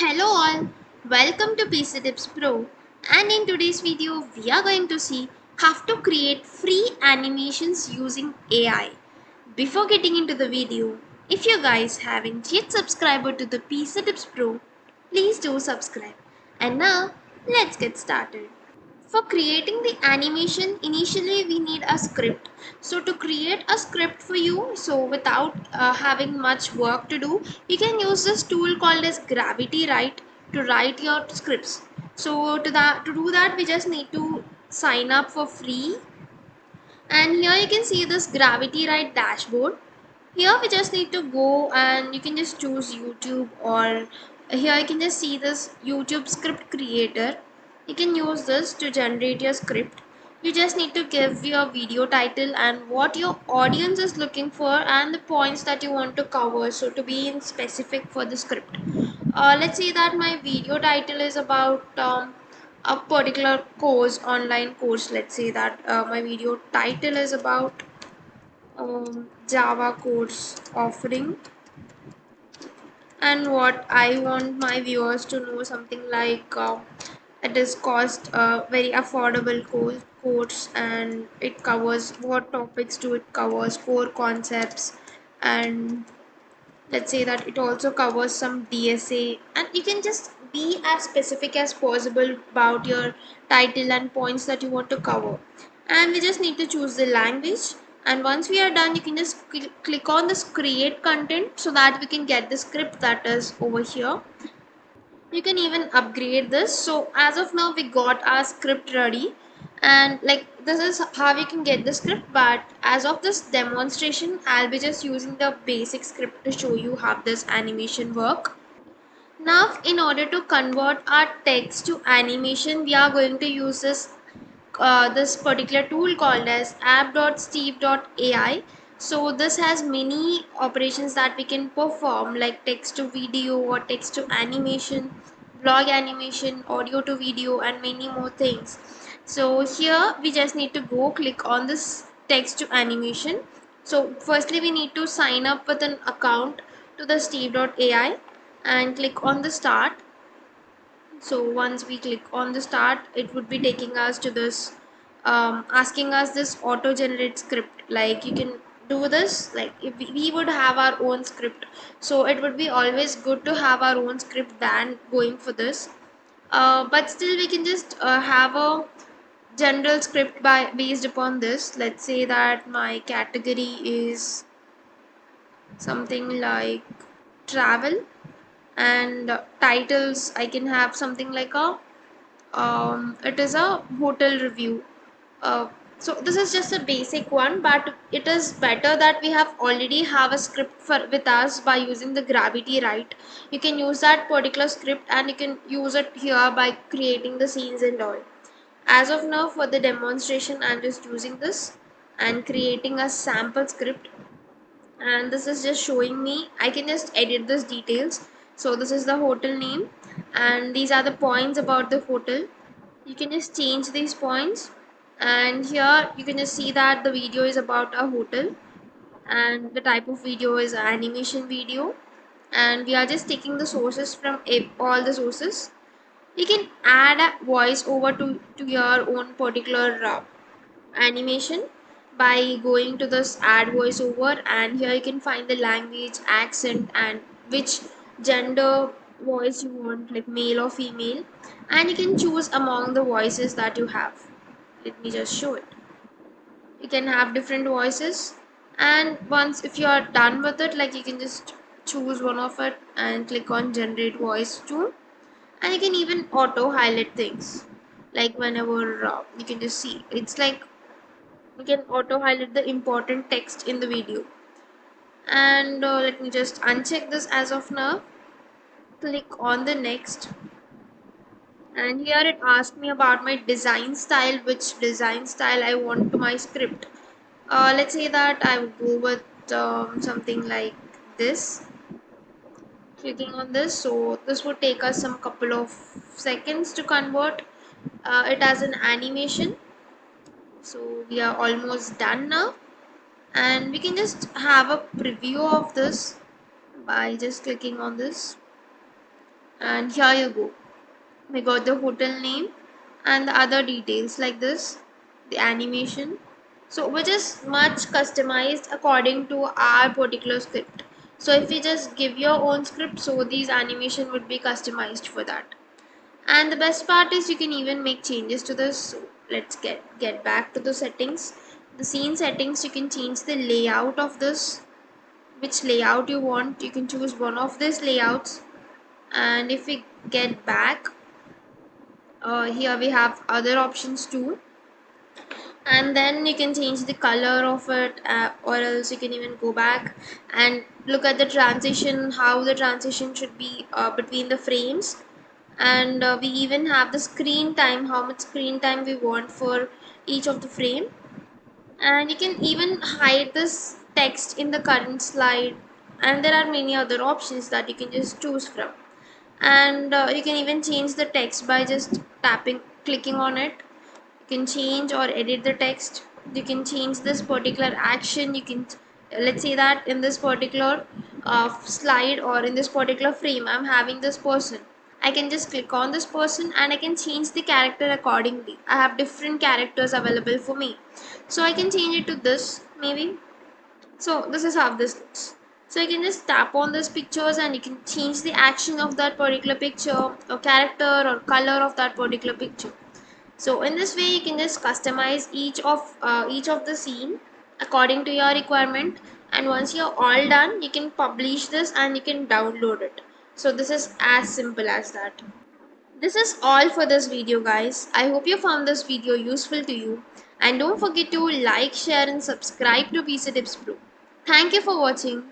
Hello all, welcome to PC Tips Pro, and in today's video we are going to see how to create free animations using AI. Before getting into the video, if you guys haven't yet subscribed to the PC Tips Pro, please do subscribe. And now let's get started. For creating the animation, initially we need a script. So to create a script for you, so without having much work to do, you can use this tool called as Gravity Write to write your scripts. So to do that, we just need to sign up for free, and here you can see this Gravity Write dashboard. Here we just need to go and you can just choose YouTube, or here you can just see this YouTube script creator. You can use this to generate your script. You just need to give your video title and what your audience is looking for and the points that you want to cover, so to be in specific for the script. Let's say that my video title is about a particular course, online course. Let's say that my video title is about Java course offering, and what I want my viewers to know something like it is cost very affordable course, and it covers what topics do it covers, core concepts, and let's say that it also covers some DSA, and you can just be as specific as possible about your title and points that you want to cover. And we just need to choose the language, and once we are done you can just click on this create content so that we can get the script that is over here. You can even upgrade this. So as of now we got our script ready, and like this is how you can get the script, but as of this demonstration I'll be just using the basic script to show you how this animation work. Now in order to convert our text to animation, we are going to use this particular tool called as app.steve.ai. So this has many operations that we can perform, like text to video or text to animation, vlog animation, audio to video, and many more things. So here we just need to go click on this text to animation. So firstly we need to sign up with an account to the steve.ai and click on the start. So once we click on the start, it would be taking us to this asking us this auto generate script. Like you can do this, like if we would have our own script, so it would be always good to have our own script than going for this. But still we can just have a general script by based upon this. Let's say that my category is something like travel, and titles I can have something like a it is a hotel review. So this is just a basic one, but it is better that we have already have a script for with us by using the Gravity Write. You can use that particular script and you can use it here by creating the scenes and all. As of now for the demonstration I'm just using this and creating a sample script, and this is just showing me I can just edit this details. So this is the hotel name and these are the points about the hotel. You can just change these points, and here you can just see that the video is about a hotel, and the type of video is animation video, and we are just taking the sources from all the sources. You can add a voice over to your own particular animation by going to this add voiceover, and here you can find the language, accent, and which gender voice you want, like male or female, and you can choose among the voices that you have. Let me just show it. You can have different voices, and once if you are done with it, like you can just choose one of it and click on generate voice tune, and you can even auto highlight things, like whenever you can just see it's like you can auto highlight the important text in the video. And let me just uncheck this as of now, click on the next, and here it asked me about my design style, which design style I want to my script. Let's say that I would go with something like this. Clicking on this, so this would take us some couple of seconds to convert it as an animation. So we are almost done now, and we can just have a preview of this by just clicking on this. and here you go. We got the hotel name and the other details like this, the animation. So which is much customized according to our particular script. So if you just give your own script, so these animation would be customized for that. And the best part is you can even make changes to this. So let's get back to the settings. The scene settings, you can change the layout of this, which layout you want. You can choose one of these layouts. And if we get back, here we have other options too, and then you can change the color of it, or else you can even go back and look at the transition, how the transition should be between the frames. And we even have the screen time, how much screen time we want for each of the frame. And you can even hide this text in the current slide, and there are many other options that you can just choose from. And you can even change the text by just clicking on it. You can change or edit the text. You can change this particular action. You can, let's say that in this particular slide or in this particular frame I'm having this person, I can just click on this person and I can change the character accordingly. I have different characters available for me, so I can change it to this maybe. So this is how this looks. So you can just tap on these pictures and you can change the action of that particular picture or character or color of that particular picture. So in this way you can just customize each of the scene according to your requirement. And once you're all done, you can publish this and you can download it. So this is as simple as that. This is all for this video, guys. I hope you found this video useful to you, and don't forget to like, share and subscribe to PC Tips Pro. Thank you for watching.